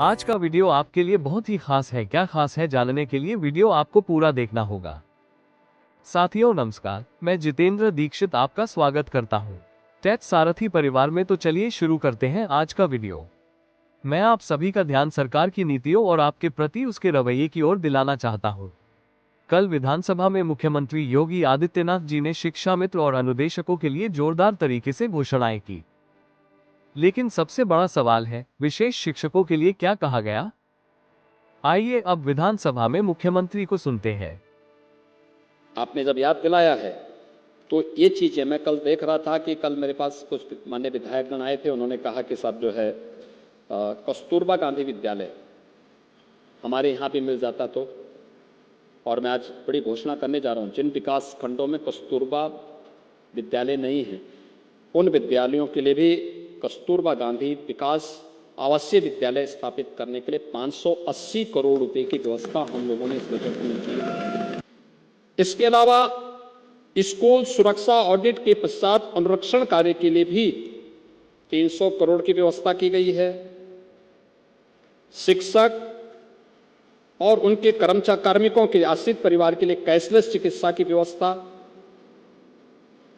आज का वीडियो आपके लिए बहुत ही खास है। क्या खास है जानने के लिए वीडियो आपको पूरा देखना होगा। साथियों नमस्कार, मैं जितेंद्र दीक्षित आपका स्वागत करता हूं टेक सारथी परिवार में। तो चलिए शुरू करते हैं आज का वीडियो। मैं आप सभी का ध्यान सरकार की नीतियों और आपके प्रति उसके रवैये की ओर दिलाना चाहता हूं। कल विधानसभा में मुख्यमंत्री योगी आदित्यनाथ जी ने शिक्षा मित्र और अनुदेशकों के लिए जोरदार तरीके से घोषणाएं की। लेकिन सबसे बड़ा सवाल है, विशेष शिक्षकों के लिए क्या कहा गया? आइए अब विधानसभा में मुख्यमंत्री को सुनते हैं। आपने जब याद दिलाया है तो ये चीज़ें मैं कल देख रहा था कि कल मेरे पास कुछ मान्य विधायकगण आए थे। उन्होंने कहा कि साहब जो है कस्तूरबा गांधी विद्यालय हमारे यहाँ भी मिल जाता तो। और मैं आज बड़ी घोषणा करने जा रहा हूँ, जिन विकास खंडों में कस्तूरबा विद्यालय नहीं है उन विद्यालयों के लिए भी कस्तूरबा गांधी विकास आवासीय विद्यालय स्थापित करने के लिए 580 करोड़ रुपए की व्यवस्था हम लोगों ने इस बजट में की है। इसके अलावा स्कूल सुरक्षा ऑडिट के पश्चात अनुरक्षण कार्य के लिए भी 300 करोड़ की व्यवस्था की गई है। शिक्षक और उनके कार्मिकों के आश्रित परिवार के लिए कैशलेस चिकित्सा की व्यवस्था,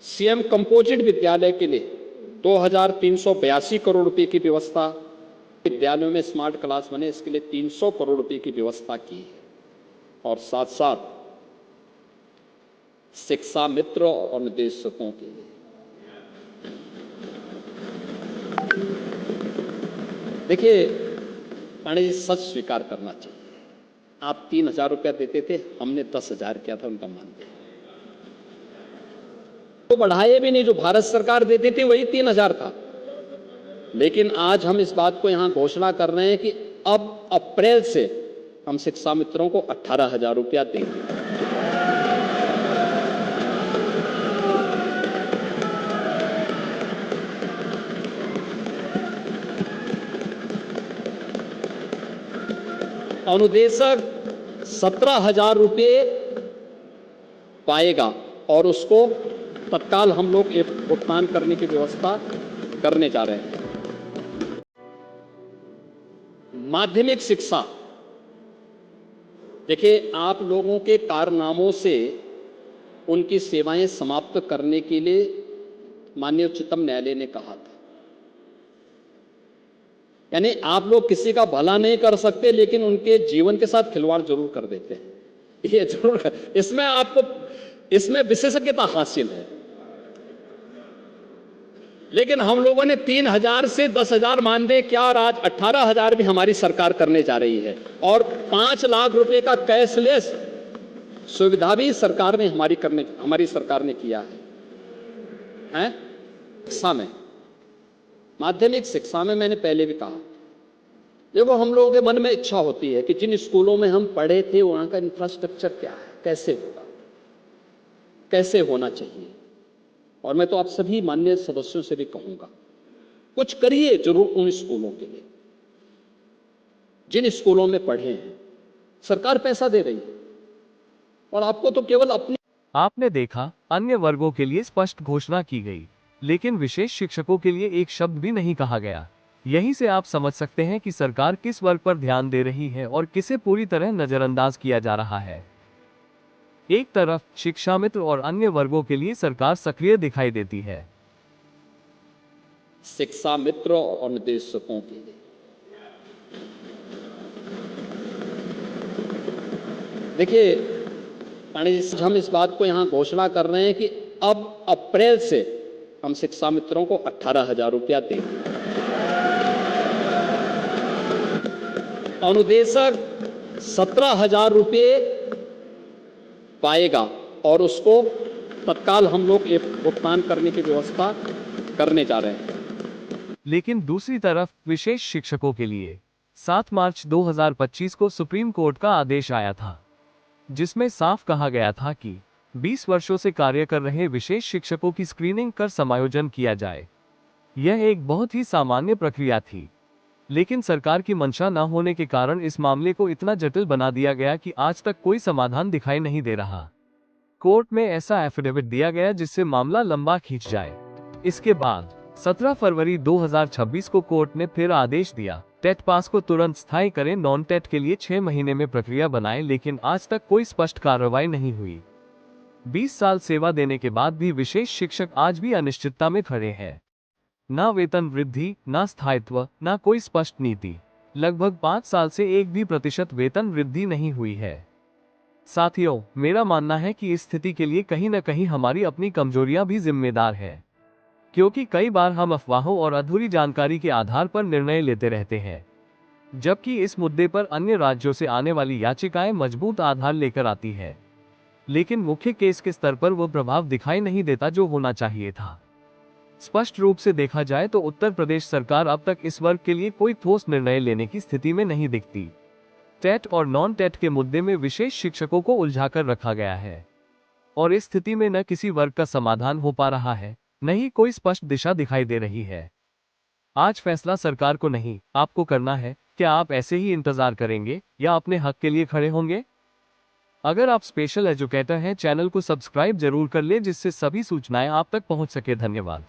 सीएम कंपोजिट विद्यालय के लिए 2382 करोड़ रुपए की व्यवस्था, विद्यालयों में स्मार्ट क्लास बने इसके लिए 300 करोड़ रुपए की व्यवस्था की है। और साथ साथ शिक्षा मित्र और निदेशकों के लिए देखिए पांडे जी, सच स्वीकार करना चाहिए, आप 3000 रुपया देते थे, हमने 10,000 किया था उनका मानदेय। तो बढ़ाए भी नहीं, जो भारत सरकार देती थी वही 3000 था। लेकिन आज हम इस बात को यहां घोषणा कर रहे हैं कि अब अप्रैल से हम शिक्षा मित्रों को 18,000 रुपया देंगे। अनुदेशक 17,000 रुपये पाएगा और उसको तत्काल हम लोग भुगतान करने की व्यवस्था करने जा रहे हैं। माध्यमिक शिक्षा, देखिए आप लोगों के कारनामों से उनकी सेवाएं समाप्त करने के लिए माननीय उच्चतम न्यायालय ने कहा था, यानी आप लोग किसी का भला नहीं कर सकते लेकिन उनके जीवन के साथ खिलवाड़ जरूर कर देते हैं। ये जरूर, इसमें आपको इसमें विशेषज्ञता हासिल है। लेकिन हम लोगों ने 3000 से 10,000 मानदेय क्या, और आज 18,000 भी हमारी सरकार करने जा रही है। और 5 लाख रुपए का कैशलेस सुविधा भी हमारी सरकार ने किया है। शिक्षा में, माध्यमिक शिक्षा में मैंने पहले भी कहा, देखो हम लोगों के मन में इच्छा होती है कि जिन स्कूलों में हम पढ़े थे वहां का इंफ्रास्ट्रक्चर क्या है, कैसे होगा, कैसे होना चाहिए। और मैं तो आप सभी माननीय सदस्यों से भी कहूंगा, कुछ करिए जरूर उन स्कूलों के लिए जिन स्कूलों में पढ़े हैं। सरकार पैसा दे रही है और आपको तो केवल अपनी। आपने देखा, अन्य वर्गों के लिए स्पष्ट घोषणा की गई, लेकिन विशेष शिक्षकों के लिए एक शब्द भी नहीं कहा गया। यहीं से आप समझ सकते हैं कि सरकार किस वर्ग पर ध्यान दे रही है और किसे पूरी तरह नजरअंदाज किया जा रहा है। एक तरफ शिक्षा मित्र और अन्य वर्गों के लिए सरकार सक्रिय दिखाई देती है। शिक्षा मित्र और निदेशकों के लिए देखिए पांडे जी, हम इस बात को यहां घोषणा कर रहे हैं कि अब अप्रैल से हम शिक्षा मित्रों को 18,000 रुपया देंगे। अनुदेशक 17,000 रुपये पाएगा और उसको तत्काल हम लोग भुगतान करने की व्यवस्था करने जा रहे हैं। लेकिन दूसरी तरफ विशेष शिक्षकों के लिए 7 मार्च 2025 को सुप्रीम कोर्ट का आदेश आया था, जिसमें साफ कहा गया था कि 20 वर्षों से कार्य कर रहे विशेष शिक्षकों की स्क्रीनिंग कर समायोजन किया जाए। यह एक बहुत ही सामान्य प्रक्रिया थी, लेकिन सरकार की मंशा न होने के कारण इस मामले को इतना जटिल बना दिया गया कि आज तक कोई समाधान दिखाई नहीं दे रहा। कोर्ट में ऐसा एफिडेविट दिया गया जिससे मामला लंबा खींच जाए। इसके बाद 17 फरवरी 2026 को कोर्ट ने फिर आदेश दिया टेट पास को तुरंत स्थायी करें, नॉन टेट के लिए 6 महीने में प्रक्रिया बनाएं, लेकिन आज तक कोई स्पष्ट कार्रवाई नहीं हुई। 20 साल सेवा देने के बाद भी विशेष शिक्षक आज भी अनिश्चितता में खड़े हैं। ना वेतन वृद्धि, ना स्थायित्व, ना कोई स्पष्ट नीति। लगभग 5 साल से 1% भी वेतन वृद्धि नहीं हुई है। साथियों, मेरा मानना है कि इस स्थिति के लिए कहीं न कहीं हमारी अपनी कमजोरियां भी जिम्मेदार है, क्योंकि कई बार हम अफवाहों और अधूरी जानकारी के आधार पर निर्णय लेते रहते हैं, जबकि इस मुद्दे पर अन्य राज्यों से आने वाली याचिकाएं मजबूत आधार लेकर आती है, लेकिन मुख्य केस के स्तर पर वो प्रभाव दिखाई नहीं देता जो होना चाहिए था। स्पष्ट रूप से देखा जाए तो उत्तर प्रदेश सरकार अब तक इस वर्ग के लिए कोई ठोस निर्णय लेने की स्थिति में नहीं दिखती। टेट और नॉन टेट के मुद्दे में विशेष शिक्षकों को उलझाकर रखा गया है, और इस स्थिति में न किसी वर्ग का समाधान हो पा रहा है, न ही कोई स्पष्ट दिशा दिखाई दे रही है। आज फैसला सरकार को नहीं, आपको करना है। क्या आप ऐसे ही इंतजार करेंगे या अपने हक के लिए खड़े होंगे? अगर आप स्पेशल एजुकेटर हैं, चैनल को सब्सक्राइब जरूर कर ले, जिससे सभी सूचनाएं आप तक पहुंच सके। धन्यवाद।